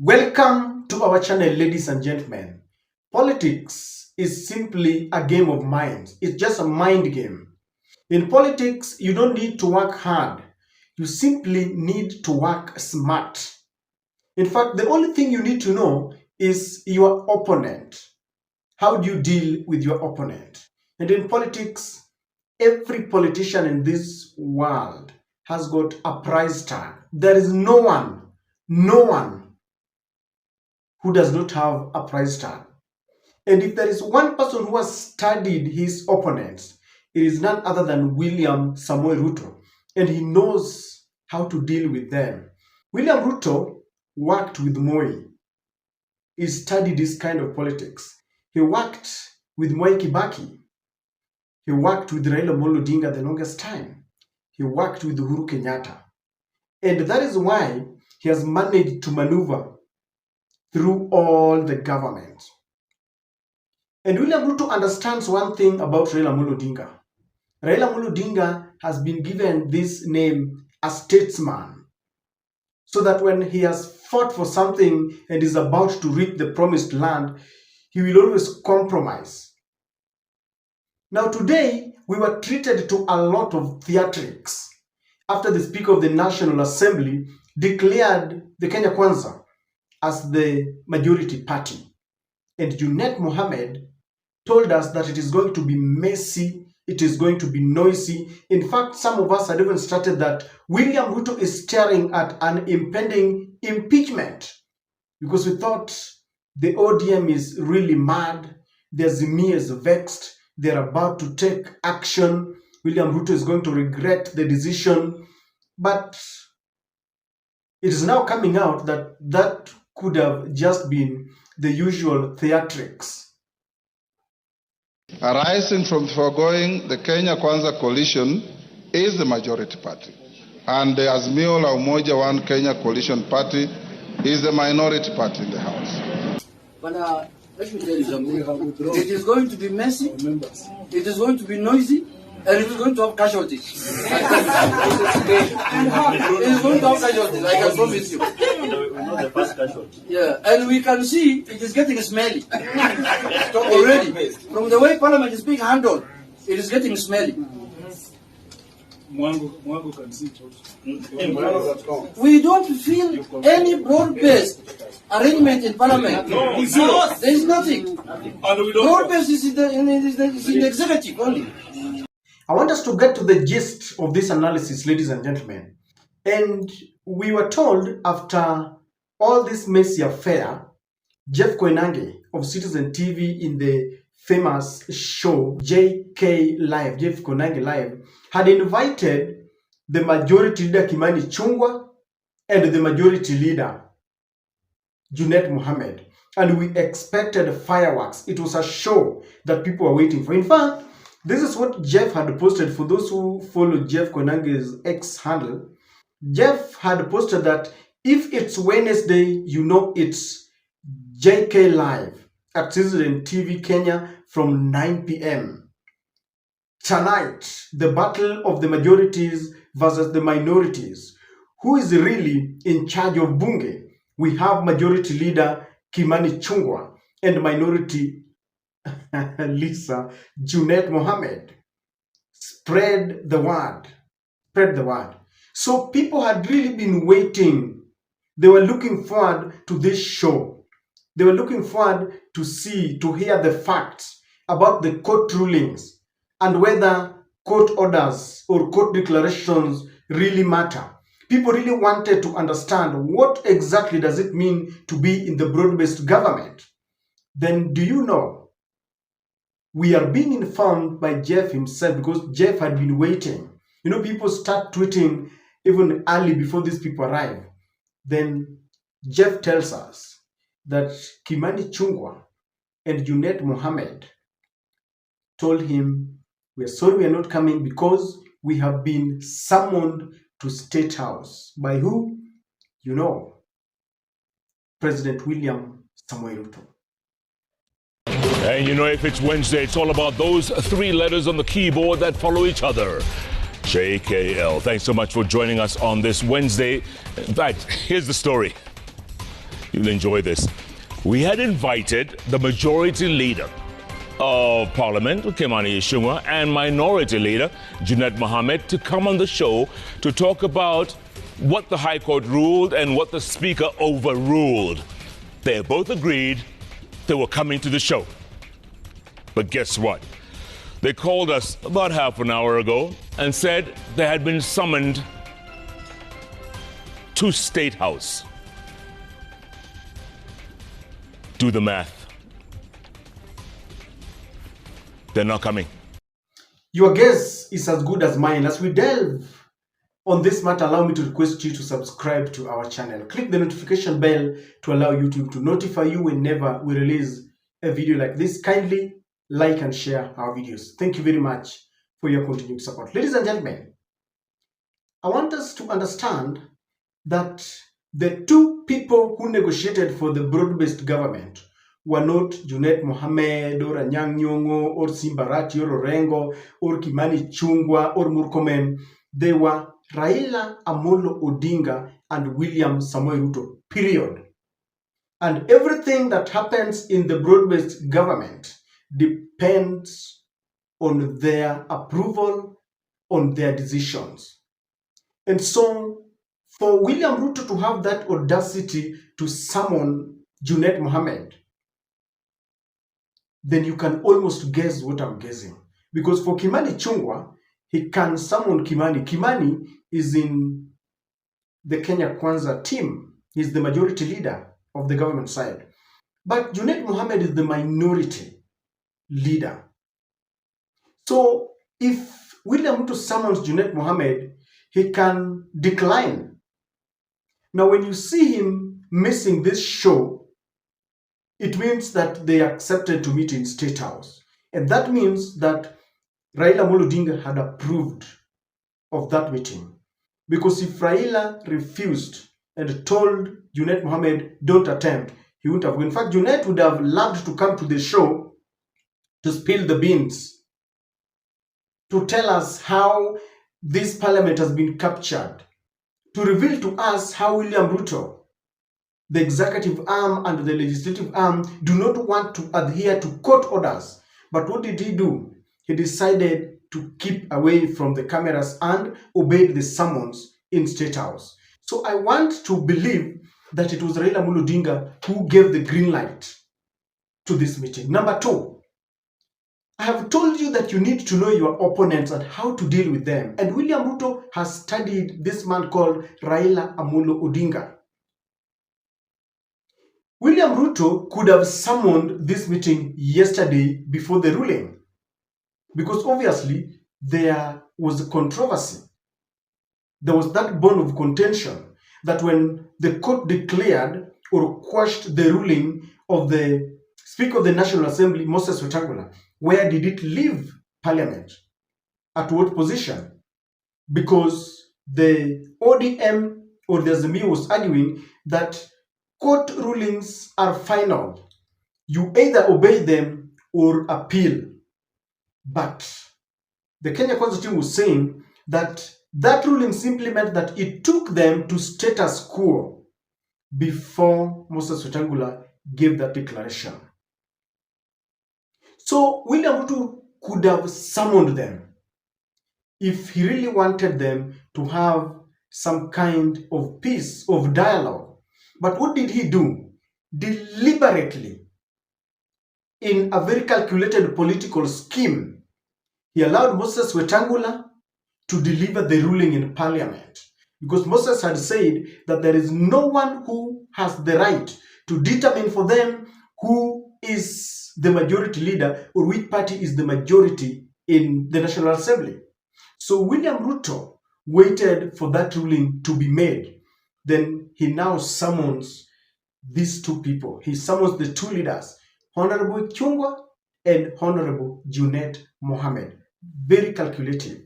Welcome to our channel, ladies and gentlemen. Politics is simply a game of minds. It's just a mind game. In politics, you don't need to work hard. You simply need to work smart. In fact, the only thing you need to know is your opponent. How do you deal with your opponent? And in politics, every politician in this world has got a price tag. There is no one who does not have a price tag. And if there is one person who has studied his opponents, it is none other than William Samoei Ruto. And he knows how to deal with them. William Ruto worked with Moi. He studied this kind of politics. He worked with Mwai Kibaki. He worked with Raila Odinga the longest time. He worked with Uhuru Kenyatta. And that is why he has managed to maneuver through all the government. And William Ruto understands one thing about Raila Odinga. Raila Odinga has been given this name as statesman, so that when he has fought for something and is about to reach the promised land, he will always compromise. Now today, we were treated to a lot of theatrics after the Speaker of the National Assembly declared the Kenya Kwanza as the majority party. And Junet Mohamed told us that it is going to be messy, it is going to be noisy. In fact, some of us had even started that William Ruto is staring at an impending impeachment because we thought the ODM is really mad, the Azimio is vexed, they're about to take action, William Ruto is going to regret the decision. But it is now coming out that that could have just been the usual theatrics. Arising from foregoing, the Kenya Kwanza coalition is the majority party, and the Azimio la Umoja One Kenya coalition party is the minority party in the House. But let me tell you something. It is going to be messy, it is going to be noisy, and it is going to have casualties. It is going to have casualties, I can promise you. The first casualty. Yeah, and we can see it is getting smelly already. From the way Parliament is being handled, it is getting smelly. Mwangu can see it also. We don't feel any broad-based arrangement in Parliament. No, there is nothing. Broad-based is in the executive only. I want us to get to the gist of this analysis, ladies and gentlemen. And we were told after all this messy affair, Jeff Koinange of Citizen TV in the famous show JKLive, Jeff Koinange Live, had invited the majority leader Kimani Ichung'wah and the majority leader Junet Mohamed. And we expected fireworks. It was a show that people were waiting for. In fact, this is what Jeff had posted. For those who follow Jeff Koinange's X handle, Jeff had posted that if it's Wednesday, you know it's JKLive at Citizen TV Kenya from 9 p.m. Tonight, the battle of the majorities versus the minorities. Who is really in charge of Bunge? We have majority leader Kimani Ichung'wah and minority Lisa Junet Mohamed. Spread the word. Spread the word. So people had really been waiting. They were looking forward to this show. They were looking forward to hear the facts about the court rulings and whether court orders or court declarations really matter. People really wanted to understand what exactly does it mean to be in the broad-based government. Then do you know, we are being informed by Jeff himself because Jeff had been waiting. You know, people start tweeting even early before these people arrive. Then Jeff tells us that Kimani Ichung'wah and Junet Mohamed told him, "We are sorry we are not coming because we have been summoned to State House." By who? You know, President William Samoei Ruto. And you know, if it's Wednesday, it's all about those three letters on the keyboard that follow each other. JKL. Thanks so much for joining us on this Wednesday. In fact, here's the story. You'll enjoy this. We had invited the majority leader of Parliament, Kimani Ichung'wah, and minority leader, Junet Mohamed, to come on the show to talk about what the High Court ruled and what the Speaker overruled. They both agreed they were coming to the show. But guess what? They called us about half an hour ago and said they had been summoned to State House. Do the math. They're not coming. Your guess is as good as mine. As we delve on this matter, allow me to request you to subscribe to our channel. Click the notification bell to allow YouTube to notify you whenever we release a video like this. Kindly like and share our videos. Thank you very much for your continued support. Ladies and gentlemen, I want us to understand that the two people who negotiated for the broad-based government were not Junet Mohamed or Anyang' Nyong'o or Simbarati or Orengo or Kimani Ichung'wah or Murkomen. They were Raila Amolo Odinga and William Samoei Ruto, period. And everything that happens in the broad-based government depends on their approval, on their decisions. And so, for William Ruto to have that audacity to summon Junet Mohamed, then you can almost guess what I'm guessing. Because for Kimani Ichung'wah, he can summon Kimani. Kimani is in the Kenya Kwanza team. He's the majority leader of the government side. But Junet Mohamed is the minority leader. So if William Ruto summons Junet Mohamed, he can decline. Now, when you see him missing this show, it means that they accepted to meet in State House. And that means that Raila Amolo Odinga had approved of that meeting. Because if Raila refused and told Junet Mohamed, don't attempt, he wouldn't have. In fact, Junet would have loved to come to the show to spill the beans, to tell us how this parliament has been captured, to reveal to us how William Ruto, the executive arm and the legislative arm, do not want to adhere to court orders. But what did he do? He decided to keep away from the cameras and obeyed the summons in State House. So I want to believe that it was Raila Amolo Odinga who gave the green light to this meeting. Number two, I have told you that you need to know your opponents and how to deal with them. And William Ruto has studied this man called Raila Amolo Odinga. William Ruto could have summoned this meeting yesterday before the ruling, because obviously there was a controversy. There was that bone of contention that when the court declared or quashed the ruling of the Speaker of the National Assembly, Moses Wetangula, where did it leave Parliament? At what position? Because the ODM or the Azimio was arguing that court rulings are final. You either obey them or appeal. But the Kenya Kwanza team was saying that that ruling simply meant that it took them to status quo before Moses Wetangula gave that declaration. So William Ruto could have summoned them if he really wanted them to have some kind of peace, of dialogue. But what did he do? Deliberately, in a very calculated political scheme, he allowed Moses Wetangula to deliver the ruling in Parliament. Because Moses had said that there is no one who has the right to determine for them who is the majority leader or which party is the majority in the National Assembly. So William Ruto waited for that ruling to be made. Then he now summons these two people. He summons the two leaders, Honorable Ichung'wah and Honorable Junet Mohamed. Very calculative.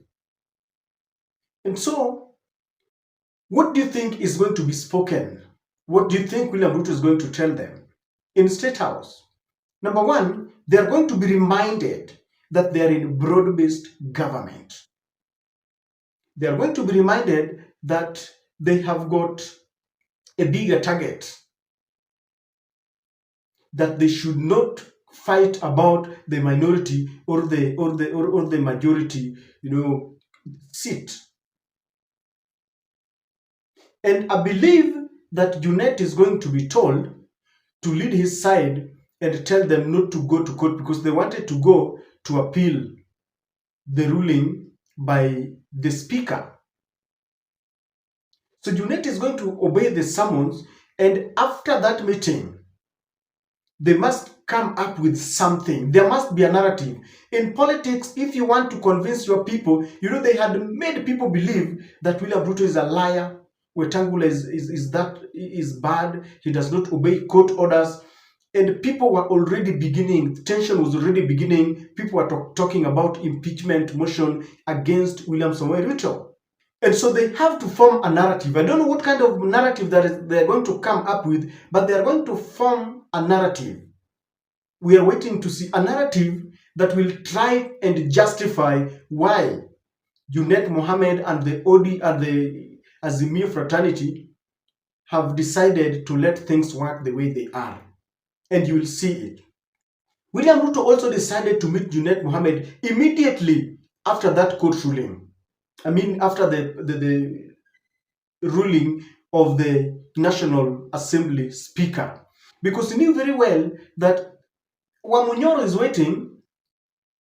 And so, what do you think is going to be spoken? What do you think William Ruto is going to tell them in State House? Number one, they are going to be reminded that they are in broad-based government. They are going to be reminded that they have got a bigger target that they should not fight about the minority or the majority, seat. And I believe that Junet is going to be told to lead his side and tell them not to go to court because they wanted to go to appeal the ruling by the speaker. So Junet is going to obey the summons, and after that meeting, they must come up with something. There must be a narrative. In politics, if you want to convince your people, they had made people believe that William Ruto is a liar, Wetangula is bad, he does not obey court orders, and people were already beginning, tension was already beginning, people were talking about impeachment motion against William Samoei Ruto. And so they have to form a narrative. I don't know what kind of narrative they're going to come up with, but they're going to form a narrative. We are waiting to see a narrative that will try and justify why Junet Mohamed and the Azimio fraternity have decided to let things work the way they are. And you will see it. William Ruto also decided to meet Junet Mohamed immediately after that court ruling. After the ruling of the National Assembly Speaker. Because he knew very well that Wamunyoro is waiting,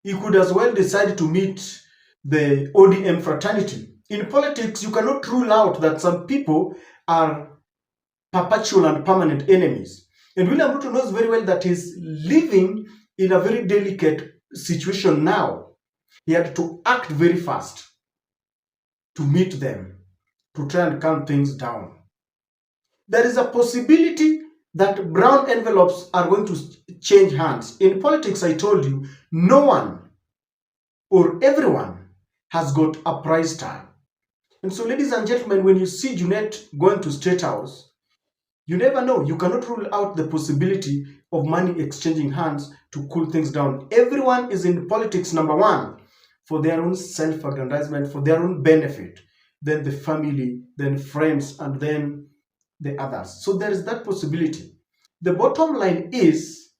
he could as well decide to meet the ODM fraternity. In politics, you cannot rule out that some people are perpetual and permanent enemies. And William Ruto knows very well that he's living in a very delicate situation now. He had to act very fast to meet them, to try and calm things down. There is a possibility that brown envelopes are going to change hands. In politics, I told you, no one or everyone has got a price tag. And so, ladies and gentlemen, when you see Junet going to State House, you never know. You cannot rule out the possibility of money exchanging hands to cool things down. Everyone is in politics, number one, for their own self-aggrandizement, for their own benefit, then the family, then friends, and then the others. So there is that possibility. The bottom line is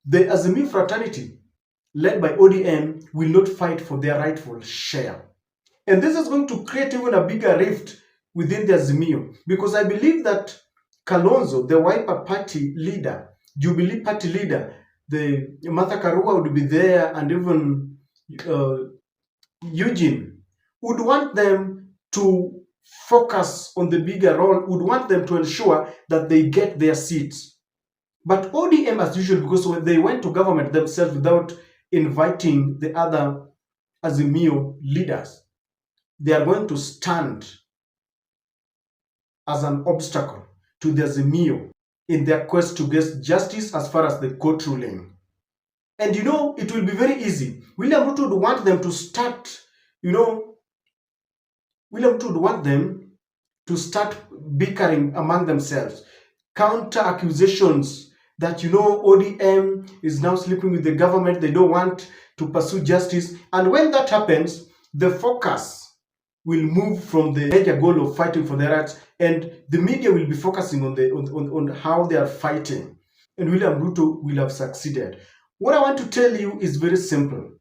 the Azimio fraternity, led by ODM, will not fight for their rightful share. And this is going to create even a bigger rift within the Azimio, because I believe that Kalonzo, the Wiper party leader, Jubilee party leader, the Martha Karua would be there, and even Eugene would want them to focus on the bigger role, would want them to ensure that they get their seats. But ODM, as usual, because when they went to government themselves without inviting the other Azimio leaders, they are going to stand as an obstacle to the Azimio in their quest to get justice as far as the court ruling. And it will be very easy. William Ruto would want them to start, William Ruto would want them to start bickering among themselves. Counter accusations that, ODM is now sleeping with the government, they don't want to pursue justice. And when that happens, the focus will move from the major goal of fighting for their rights, and the media will be focusing on how they are fighting. And William Ruto will have succeeded. What I want to tell you is very simple.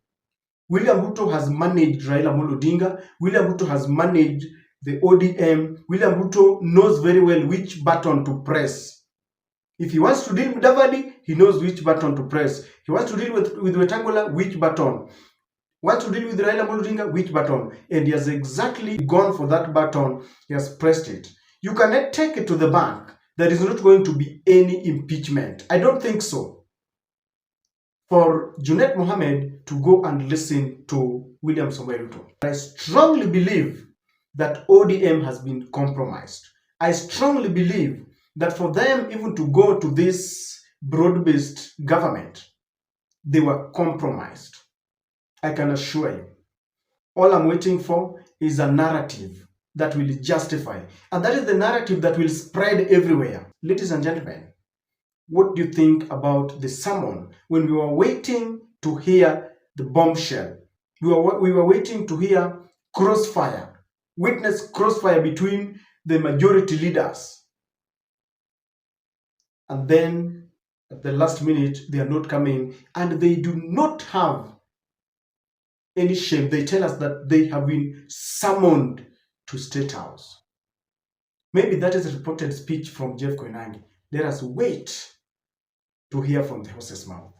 William Ruto has managed Raila Odinga. William Ruto has managed the ODM. William Ruto knows very well which button to press. If he wants to deal with Davadi, he knows which button to press. He wants to deal with Wetangula, which button. Wants to deal with Raila Odinga, which button. And he has exactly gone for that button. He has pressed it. You cannot take it to the bank. There is not going to be any impeachment. I don't think so. For Junet Mohamed to go and listen to William Samoei Ruto. I strongly believe that ODM has been compromised. I strongly believe that for them even to go to this broad-based government, they were compromised. I can assure you. All I'm waiting for is a narrative that will justify. And that is the narrative that will spread everywhere. Ladies and gentlemen, what do you think about the sermon when we were waiting to hear the bombshell? We were waiting to hear crossfire, witness crossfire between the majority leaders. And then at the last minute, they are not coming, and they do not have any shame. They tell us that they have been summoned to State House. Maybe that is a reported speech from Jeff Koinange. Let us wait to hear from the horse's mouth.